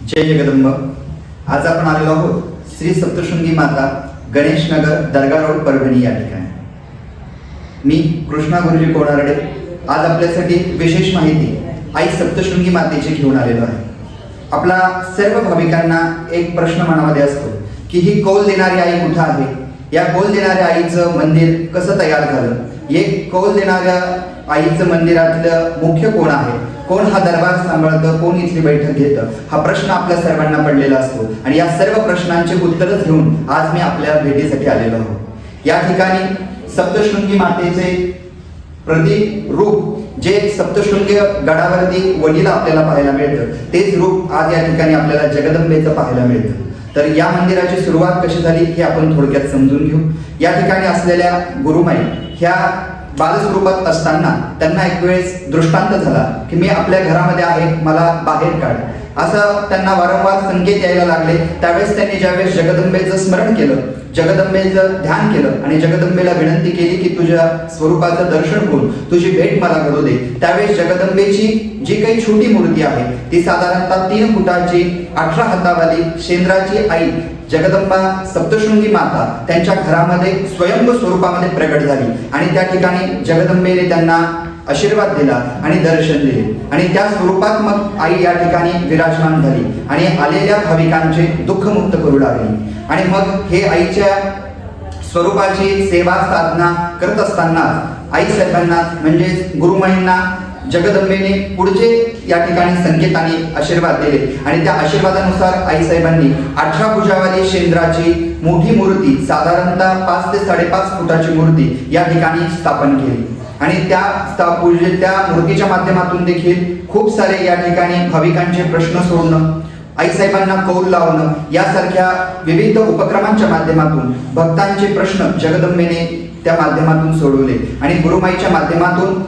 जय जगदंब। आज आपण आलेलो आहोत श्री सप्तशृंगी माता गणेश नगर दर्गा रोड परभणी या ठिकाणी। मी कृष्णा गुरुजी कोणारडे आज आपल्यासाठी विशेष माहिती आई सप्तशृंगी मातेची घेऊन आलेलो आहे। आपला सर्व भाविकांना एक प्रश्न मनामध्ये असतो की ही कौल देणारी आई कुठे आहे, या कौल देणाऱ्या आईचं मंदिर कसं तयार झालं, एक कौल देणाऱ्या आईचं मंदिरातलं मुख्य कोण आहे, कोण हा दरबार सांभाळतं, कोण इथली बैठक घेतं, हा प्रश्न आपल्या सर्वांना पडलेला असतो। आणि या सर्व प्रश्नांचे उत्तरच घेऊन आज मी आपल्या भेटीसाठी आलेलो आहोत। या ठिकाणी सप्तशृंगी मातेचे प्रतिरूप जे सप्तशृंगी गडावरती वणीला आपल्याला पाहायला मिळतं, तेच रूप आज या ठिकाणी आपल्याला जगदंबेचं पाहायला मिळतं। तर या मंदिराची सुरुवात कशी झाली हे आपण थोडक्यात समजून घेऊ। या ठिकाणी असलेल्या गुरुमाई ह्या बालस्वरूपात असताना त्यांना एक वेळेस दृष्टांत झाला की मी आपल्या घरामध्ये आहे, मला बाहेर काढ, असं त्यांना वारंवार संकेत यायला लागले। त्यावेळेस त्यांनी ज्यावेळेस जगदंबेचं स्मरण केलं, जगदंबेचं ध्यान केलं आणि जगदंबेला विनंती केली की तुझ्या स्वरूपाचं दर्शन होऊन तुझी भेट मला घडू दे, त्यावेळेस जगदंबेची जी काही छोटी मूर्ती आहे ती साधारणतः 3 फुटाची 18 हातावाली शेंद्राची आई जगदंबा सप्तशृंगी माता त्यांच्या घरामध्ये स्वयंभू स्वरूपामध्ये प्रगट झाली आणि त्या ठिकाणी जगदंबेने त्यांना आशीर्वाद दिला आणि दर्शन दिले आणि त्या स्वरूपात मग आई या ठिकाणी विराजमान झाली आणि आलेल्या भाविकांचे दुःख मुक्त करू लागली। आणि मग हे आईच्या स्वरूपाची सेवा साधना करत असताना आई साहेबांना म्हणजे गुरुमाईंना जगदंबेने पुढचे या ठिकाणी संकेताने आशीर्वाद दिले आणि त्या आशीर्वादानुसार आई साहेबांनी 18 भुजावाली शेंद्राची मोठी मूर्ती साधारणतः 5 ते 5.5 फुटाची मूर्ती या ठिकाणी स्थापन केली आणि त्या मूर्तीच्या माध्यमातून देखील खूप सारे या ठिकाणी भाविकांचे प्रश्न सोडणं, आई साहेबांना कौल लावणं यासारख्या विविध उपक्रमांच्या माध्यमातून भक्तांचे प्रश्न जगदंबेने त्या माध्यमातून सोडवले आणि गुरुमाईच्या माध्यमातून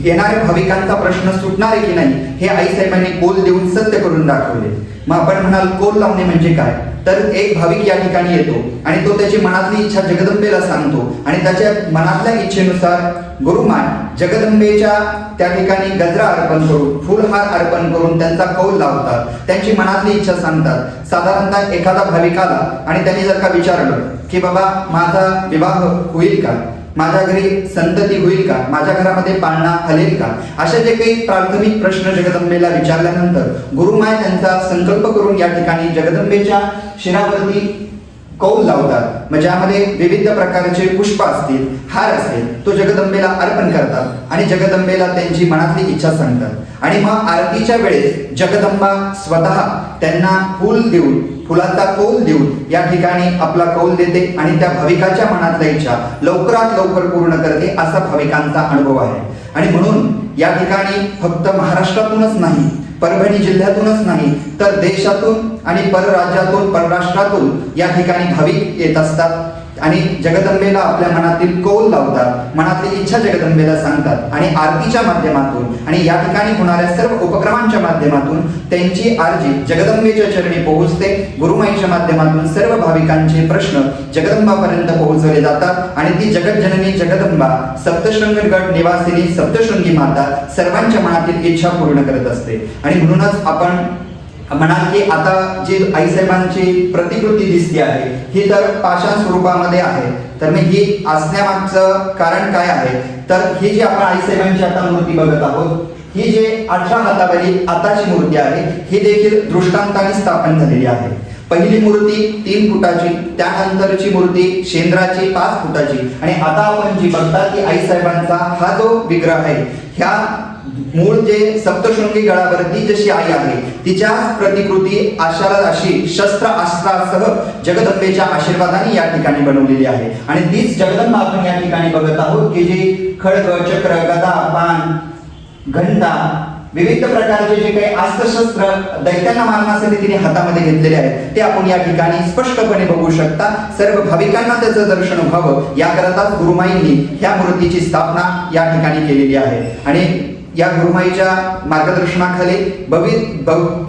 येणाऱ्या भाविकांचा प्रश्न सुटणार आहे की नाही हे आई साहेबांनी कौल देऊन सत्य करून दाखवले। मग आपण म्हणाल कौल लावणे म्हणजे काय, तर एक भाविक या ठिकाणी येतो आणि तो त्याची मनातली इच्छा जगदंबेला सांगतो आणि त्याच्या मनातल्या इच्छेनुसार गुरुमाय जगदंबेच्या त्या ठिकाणी गजरा अर्पण करून फुलहार अर्पण करून त्यांचा कौल लावतात, त्यांची मनातली इच्छा सांगतात। साधारणतः एखादा भाविक आला आणि त्यांनी जर का विचारलं की बाबा माझा विवाह होईल का, माझ्या घरी संतती होईल का, माझ्या घरामध्ये पाळणा हलेल का, असे जे काही प्राथमिक प्रश्न जगदंबेला विचारल्यानंतर गुरुमाय त्यांचा संकल्प करून या ठिकाणी जगदंबेच्या शिरावरती कौल लावतात। मग ज्यामध्ये विविध प्रकारचे पुष्प असतील, हार असेल, तो जगदंबेला अर्पण करतात आणि जगदंबेला त्यांची मनातली इच्छा सांगतात आणि मग आरतीच्या वेळेस जगदंबा स्वतः त्यांना फूल देऊन फुलाचा कौल देऊन या ठिकाणी आपला कौल देते आणि त्या भाविकाच्या मनातल्या इच्छा लवकरात लवकर पूर्ण करते असा भाविकांचा अनुभव आहे। आणि म्हणून या ठिकाणी फक्त महाराष्ट्रातूनच नाही, परभणी जिल्ह्यातूनच नाही तर देशातून आणि परराज्यातून परराष्ट्रातून या ठिकाणी भाविक येत असतात आणि जगदंबेला आपल्या मनातील कौल लावतात, मनातली इच्छा जगदंबेला सांगतात आणि आरतीच्या माध्यमातून आणि या ठिकाणी होणाऱ्या सर्व उपक्रमांच्या माध्यमातून त्यांची आरती जगदंबेच्या चरणी पोहोचते। गुरुमाईच्या माध्यमातून सर्व भाविकांचे प्रश्न जगदंबापर्यंत पोहोचवले जातात आणि ती जगज्जननी जगदंबा सप्तशृंगगड निवासिनी सप्तशृंगी माता सर्वांच्या मनातील इच्छा पूर्ण करत असते। आणि म्हणूनच आपण म्हणाल की आता जी आई साहेबांची प्रतिकृती दिसते आहे ही तर पाषाण स्वरूपामध्ये आहे, तर मग ही असण्यामागचं कारण काय आहे, तर ही जी आपण आई साहेबांची आता मूर्ती बघत आहोत ही जे 18 हातावरील आताची मूर्ती आहे ही देखील दृष्टांताने स्थापन झालेली आहे। पहिली मूर्ती 3 फुटाची, त्यानंतरची मूर्ती शेंद्राची 5 फुटाची आणि आता आपण जी बघता की आई साहेबांचा हा जो विग्रह आहे ह्या मूळ जे सप्तशृंगी गडावरती जशी आई आहे तिच्याच प्रतिकृती आशाला अशी शस्त्र अस्त्रासह जगदंबेच्या आशीर्वादाने या ठिकाणी बनवलेली आहे आणि तीच जगदंबा आपण या ठिकाणी बघत आहोत की जी खड्ग चक्र गदा बाण घंटा विविध प्रकारचे जे काही अस्त्रशस्त्र दैत्यांना मारण्यासाठी तिने हातामध्ये घेतलेले आहेत ते आपण या ठिकाणी स्पष्टपणे बघू शकता। सर्व भाविकांना त्याचं दर्शन व्हावं याकरता गुरुमाईंनी ह्या मूर्तीची स्थापना या ठिकाणी केलेली आहे आणि या गुरुमाईच्या मार्गदर्शनाखाली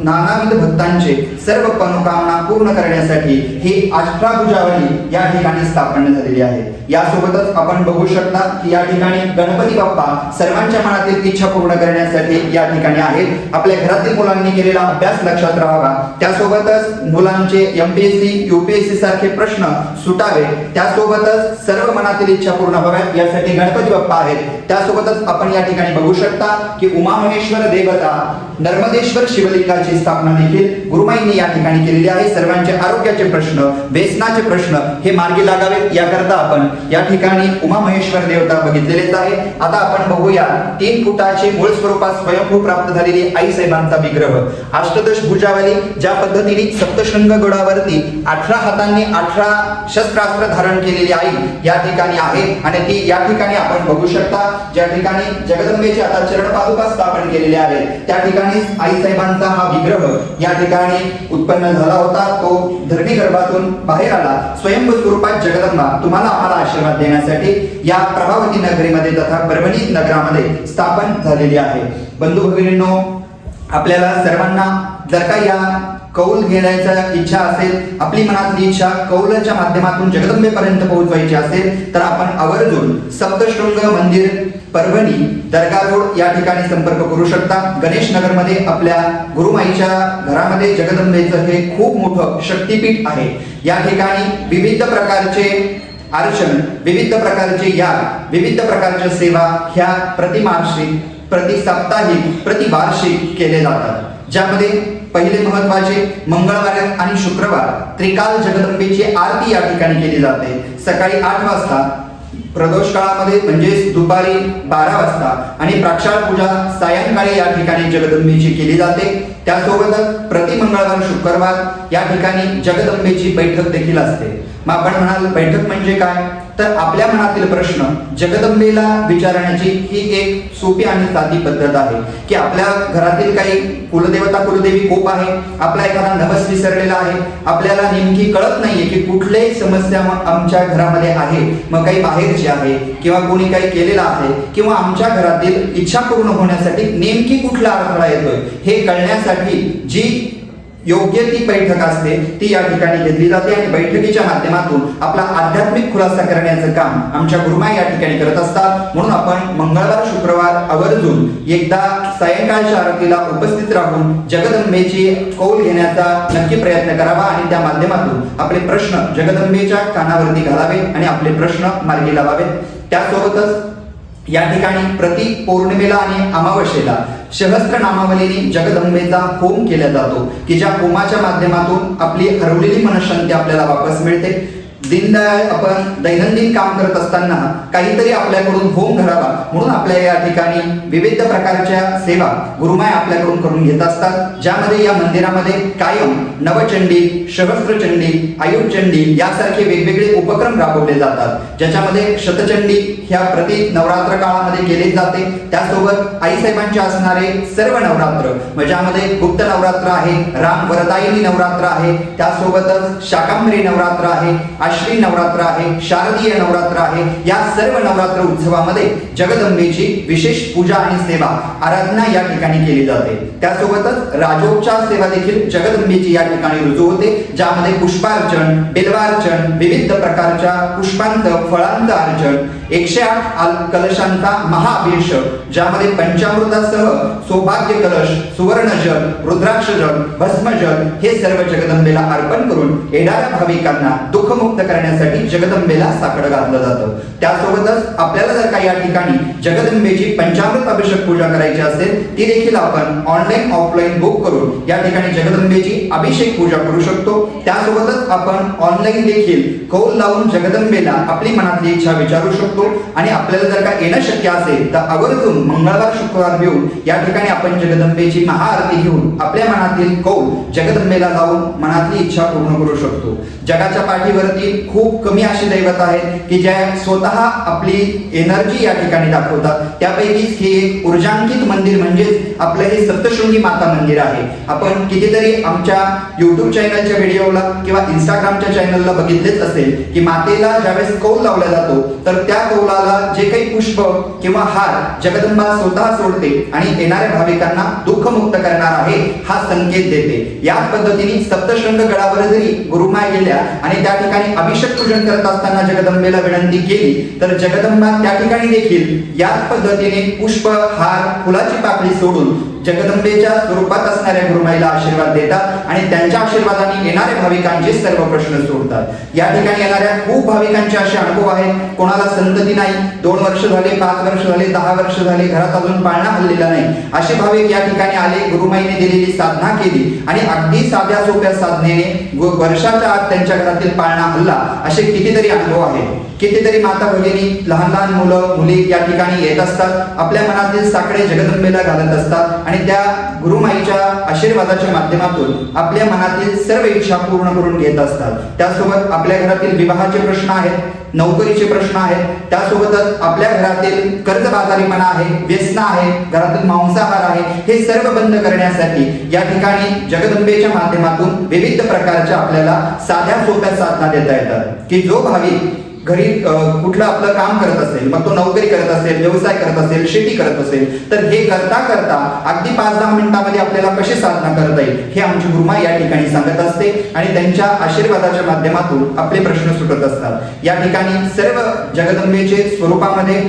नानाविध भक्तांचे सर्व मनोकामना पूर्ण करण्यासाठी ही अष्टभुजावली या ठिकाणी स्थापन झालेली आहे. यासोबतच आपण बघू शकता की या ठिकाणी गणपती बाप्पा सर्वांच्या मनातील इच्छा पूर्ण करण्यासाठी या ठिकाणी आहेत. आपल्या घरातील मुलांनी केलेला अभ्यास लक्षात राहावा, त्यासोबतच मुलांचे एमपीएससी यूपीएससी सारखे प्रश्न सुटावे, त्यासोबतच सर्व मनातील इच्छा पूर्ण व्हाव्यात यासाठी गणपती बाप्पा आहेत. त्यासोबतच आपण या ठिकाणी बघू शकता की उमामहेश्वर देवता नर्मदेश्वर शिवलिंगाची स्थापना देखील गुरुमाईंनी या ठिकाणी केलेली आहे. सर्वांचे आरोग्याचे प्रश्न, व्यसनाचे प्रश्न हे मार्गी लागावेत याकरता आपण या ठिकाणी उमामहेश्वर देवता बघितलेलेच आहे. आता आपण बघूया 3 फुटाचे मूळ स्वरूपात स्वयंभू प्राप्त झालेली आई साहेबांचा विग्रह. अष्टदश भुजावली ज्या पद्धतीने सप्तशृंग गडावरती 18 हातांनी 18 शस्त्रास्त्र धारण केलेली आई या ठिकाणी आहे आणि ती या ठिकाणी आपण बघू शकता. ज्या ठिकाणी जगदंबेचे आता चरण पादुका स्थापन केलेले आहेत त्या ठिकाणी आई साहेबांचा हा विग्रह या ठिकाणी उत्पन्न झाला होता. तो धरणी गर्भातून बाहेर आला. स्वयंभू स्वरूपात जगदंबा तुम्हाला आम्हाला आशीर्वाद देण्यासाठी या प्रभावती नगरीमध्ये तथा परभणी नगरामध्ये स्थापन झालेली आहे. बंधू भगिनींनो, आपल्याला सर्वांना जर का या कौल घेण्याची इच्छा असेल, आपली मनातली इच्छा कौलाच्या माध्यमातून जगदंबेपर्यंत पोहोचवायची असेल तर आपण आवर्जून सप्तशृंग मंदिर परभणी दर्गा रोड या ठिकाणी संपर्क करू शकता. गणेश नगर मध्ये आपल्या गुरुमाईच्या घरामध्ये जगदंबेचं हे खूप मोठं शक्तीपीठ आहे. या ठिकाणी विविध प्रकारचे अर्चन, विविध प्रकारचे याग, विविध प्रकारच्या सेवा ह्या प्रतिमासिक, प्रति साप्ताहिक, प्रतिवार्षिक केले जातात. ज्यामध्ये पहिले महत्वाचे मंगळवार आणि शुक्रवार त्रिकाल जगदंबेची आरती या ठिकाणी केली जाते. सकाळी 8 वाजता, प्रदोष काळामध्ये म्हणजेच दुपारी 12 वाजता आणि प्राक्षाळ पूजा सायंकाळी या ठिकाणी जगदंबेची केली जाते. त्यासोबतच प्रति मंगळवार शुक्रवार या ठिकाणी जगदंबेची बैठक देखील असते. मग आपण म्हणाल बैठक म्हणजे काय, तर आपल्या मनातील प्रश्न जगदंबेला विचारण्याची ही एक सोपी आणि साधी पद्धत आहे की आपल्या घरातील काही कुलदेवता कुलदेवी कोप आहे, आपला एखादा नवस विसरलेला आहे, आपल्याला नेमकी कळत नाहीये की कुठलीही समस्या आमच्या घरामध्ये आहे, मग काही बाहेरची आहे किंवा कोणी काही केलेलं आहे किंवा आमच्या घरातील इच्छा पूर्ण होण्यासाठी नेमकी कुठला अडथळा येतोय हे कळण्यासाठी जी योग्य ती बैठक असते ती या ठिकाणी घेतली जाते आणि बैठकीच्या माध्यमातून आपला आध्यात्मिक खुलासा करण्याचं काम आमच्या गुरुमाई या ठिकाणी करत असतात. म्हणून आपण मंगळवार शुक्रवार आवर्जून एकदा सायंकाळच्या आरतीला उपस्थित राहून जगदंबेची कौल घेण्याचा नक्की प्रयत्न करावा आणि त्या माध्यमातून आपले प्रश्न जगदंबेच्या कानावरती घालावे आणि आपले प्रश्न मार्गी लावावेत. त्यासोबतच या ठिकाणी प्रति पौर्णिमेला आणि अमावस्येला सहस्त्र नामावलीने जगदंबेचा होम केला जातो की ज्या होमाच्या माध्यमातून आपली हरवलेली मनःशांती आपल्याला वापस मिळते. दिनदयाळ आपण दैनंदिन काम करत असताना काहीतरी आपल्याकडून होम घडावा म्हणून आपल्या या ठिकाणी विविध प्रकारच्या सेवा गुरुमाय आपल्याकडून करून घेत असतात. ज्यामध्ये या मंदिरामध्ये कायम नवचंडी, सहस्त्रचंडी, आयुर्चंडी यासारखे वेगवेगळे उपक्रम राबवले जातात. ज्याच्यामध्ये शतचंडी ह्या प्रति नवरात्र काळामध्ये केले जाते. त्यासोबत आईसाहेबांचे असणारे सर्व नवरात्र ज्यामध्ये गुप्त नवरात्र आहे, राम वरदायिनी नवरात्र आहे, त्यासोबतच शाकांबरी नवरात्र आहे, आश्विन नवरात्र आहे, शारदीय नवरात्र आहे. या सर्व नवरात्र उत्सवामध्ये जगदंबेची विशेष पूजा आणि सेवा आराधना या ठिकाणी केली जाते. त्यासोबतच राजोपचार सेवा देखील जगदंबेची या ठिकाणी रुजू होते. ज्यामध्ये पुष्पार्चन, बिल्वार्चन, विविध प्रकारच्या पुष्पांचं फळांचं अर्चन, 108 कलशांचा महाअभिषेक ज्यामध्ये पंचामृतासह सौभाग्य कलश, सुवर्णजल, रुद्राक्षजल, भस्मजल हे सर्व जगदंबेला अर्पण करून येणाऱ्या भाविकांना दुःखमुक्त करण्यासाठी जगदंबेला साकडं घातलं जातं. त्यासोबतच आपल्याला जर का या ठिकाणी जगदंबेची पंचामृत अभिषेक पूजा करायची असेल ती देखील आपण ऑनलाईन ऑफलाईन बुक करून या ठिकाणी जगदंबेची अभिषेक पूजा करू शकतो. त्यासोबतच आपण ऑनलाईन देखील कौल लावून जगदंबेला आपली मनातली इच्छा विचारू शकतो आणि आपल्याला जर का येणं शक्य असेल तर आवर्जून मंगळवार शुक्रवार घेऊन या ठिकाणी आपण जगदंबेची महाआरती घेऊन आपल्या मनातील कौल जगदंबेला लावून मनातली इच्छा पूर्ण करू शकतो. जगाच्या पाठीवरती खूप कमी अशी दैवत आहेत की ज्या स्वतः आपली एनर्जी या ठिकाणी दाखवतात. त्यापैकीच हे एक ऊर्जांकित मंदिर म्हणजेच आपलं हे सप्तशृंगी माता मंदिर आहे. आपण कितीतरी आमच्या YouTube चॅनलच्या व्हिडिओला किंवा इंस्टाग्रामच्या चॅनलला बघितलेच असेल की मातेला ज्यावेळेस कौल लावला जातो तर त्या कौलाला जे काही पुष्प किंवा हार जगदंबा स्वतः सोडते आणि येणाऱ्या भाविकांना दुःखमुक्त करणार आहे हा संकेत देते. याच पद्धतीने सप्तशृंग गडावर जरी गुरुमाय गेल्या आणि त्या ठिकाणी अभिषेक पूजन करत असताना जगदंबेला विनंती केली तर जगदंबा त्या ठिकाणी देखील याच पद्धतीने पुष्प हार फुलाची पाकळी सोडून जगदंबेच्या स्वरूपात असणाऱ्या गुरुमाईला आशीर्वाद देतात आणि त्यांच्या आशीर्वादाने येणाऱ्या भाविकांचे सर्व प्रश्न सोडतात. या ठिकाणी येणाऱ्या खूप भाविकांचे असे अनुभव आहेत, कोणाला संतती नाही, 2 वर्ष झाले, 5 वर्ष झाले, 10 वर्ष झाले, घरात अजून पाळणा हल्लेला नाही, असे भाविक या ठिकाणी आले, गुरुमाईने दिलेली साधना केली आणि अगदी साध्या सोप्या साधनेने वर्षाच्या आत त्यांच्या घरातील पाळणा हल्ला. असे कितीतरी अनुभव आहेत. कितीतरी माता भगिनी, लहान लहान मुलं मुली या ठिकाणी येत असतात, आपल्या मनातील साकडे जगदंबेला घालत असतात आणि त्या गुरुमाईच्या आशीर्वादाच्या माध्यमातून आपल्या मनातील सर्व इच्छा पूर्ण करून घेत असतात. त्यासोबत आपल्या घरातील विवाहाचे प्रश्न आहेत, नोकरीचे प्रश्न आहेत, त्यासोबतच आपल्या घरातील कर्जबाजारीपणा आहे, व्यसन आहे, घरातील मांसाहार आहे, हे सर्व बंद करण्यासाठी या ठिकाणी जगदंबेच्या माध्यमातून विविध प्रकारच्या आपल्याला साध्या सोप्या साधना देता येतात की जो भाविक घरी कुठलं आपलं काम करत असेल, मग तो नोकरी करत असेल, व्यवसाय करत असेल, शेती करत असेल, तर हे करता करता अगदी 5-10 मिनिटांमध्ये आपल्याला कशी साधना करता येईल हे आमची गुरुमाई या ठिकाणी सांगत असते आणि त्यांच्या आशीर्वादाच्या माध्यमातून आपले प्रश्न सुटत असतात. या ठिकाणी सर्व जगदंबेचे स्वरूपामध्ये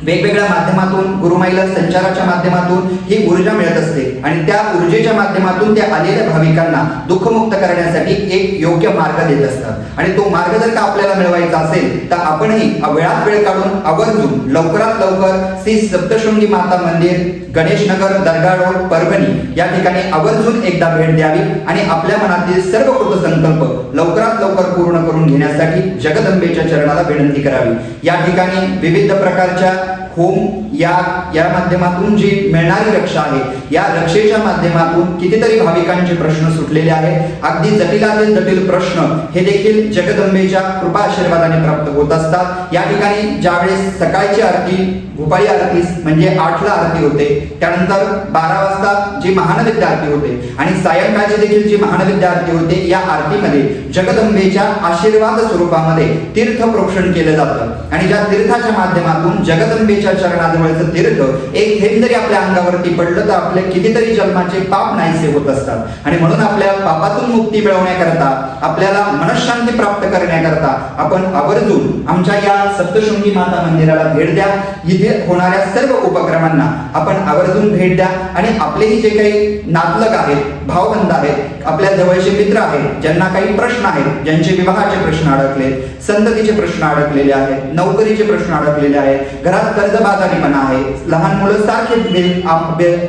वेगवेगळ्या माध्यमातून गुरुमाईला संचाराच्या माध्यमातून ही ऊर्जा मिळत असते आणि त्या ऊर्जेच्या माध्यमातून त्या आलेल्या भाविकांना दुःखमुक्त करण्यासाठी एक योग्य मार्ग देत असतात. आणि तो मार्ग जर का आपल्याला मिळवायचा असेल तर आपणही वेळात वेळ काढून आवर्जून लवकरात लवकर श्री सप्तशृंगी माता मंदिर, गणेशनगर, दर्गा रोड, परभणी या ठिकाणी आवर्जून एकदा भेट द्यावी आणि आपल्या मनातील सर्व कृतसंकल्प लवकरात लवकर पूर्ण करून घेण्यासाठी जगदंबेच्या चरणाला विनंती करावी. या ठिकाणी विविध प्रकारच्या होम या माध्यमातून जी मिळणारी रक्षा आहे, या रक्षेच्या माध्यमातून कितीतरी भाविकांचे प्रश्न सुटलेले आहेत. अगदी जटिलातील जटिल प्रश्न हे देखील जगदंबेच्या कृपा आशीर्वादाने प्राप्त होत असतात. या ठिकाणी ज्यावेळेस सकाळची आरती, भूपाळी आरती म्हणजे 8ला आरती होते, त्यानंतर 12 वाजता जी महानैवेद्य आरती होते आणि सायंकाळची देखील जी महानैवेद्य आरती होते, या आरतीमध्ये जगदंबेच्या आशीर्वाद स्वरूपामध्ये तीर्थ प्रोक्षण केलं जातं आणि ज्या तीर्थाच्या माध्यमातून जगदंबेच्या चरणाजवळचं तीर्थ एक थेंब जरी आपल्या अंगावरती पडलं तर आपले कितीतरी जन्माचे पाप नाहीसे होत असतात आणि म्हणून आपल्या पापातून मुक्ती मिळवण्याकरता, आपल्याला मनःशांती प्राप्त करण्याकरता आपण आवर्जून आमच्या या सप्तशृंगी माता मंदिराला भेट द्या. इथे होणाऱ्या सर्व उपक्रमांना आपण आवर्जून भेट द्या आणि आपलेही जे काही नातलग आहेत, भावबंध आहेत, आपल्या जवळचे मित्र आहेत, ज्यांना काही प्रश्न आहेत, ज्यांचे विवाहाचे प्रश्न अडकले, संततीचे प्रश्न अडकलेले आहेत, नोकरीचे प्रश्न अडकलेले आहेत, घरात कर्जबाजारीपणा आहे, लहान मुलं सारखे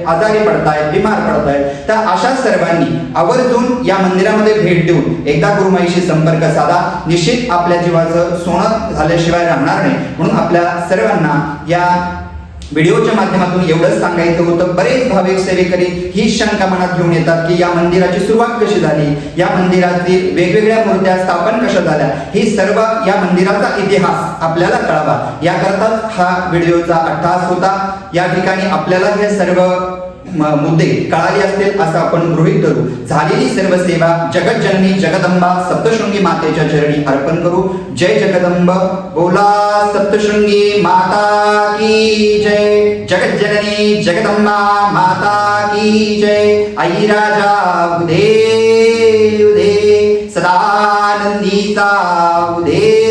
आजारी पडतायत, बिमार पडतायत, तर अशा सर्वांनी आवर्जून या मंदिरामध्ये भेट देऊन एकदा गुरुमाईशी संपर्क साधा. निश्चित आपल्या जीवाचं सोनं झाल्याशिवाय राहणार नाही. म्हणून आपल्या सर्वांना या व्हिडिओच्या माध्यमातून एवढंच सांगायचं होतं. बरेच भाविक सेवेकरी ही शंका मनात घेऊन येतात की या मंदिराची सुरुवात कशी झाली, या मंदिरातील वेगवेगळ्या मूर्त्या स्थापन कशा झाल्या, ही सर्व या मंदिराचा इतिहास आपल्याला कळावा याकरता हा व्हिडिओचा अट्टहास होता. या ठिकाणी आपल्याला हे सर्व मुद्दे कळाले असतील असं आपण गृहीत धरू. झालेली सर्व सेवा जगज्जननी जगदंबा सप्तशृंगी मातेच्या चरणी अर्पण करू. जय जगदंब, बोला सप्तशृंगी माता की जय. जगज्जननी जगदंबा माता की जय. आई राजा उदे उदे, सदानंदीचा उदे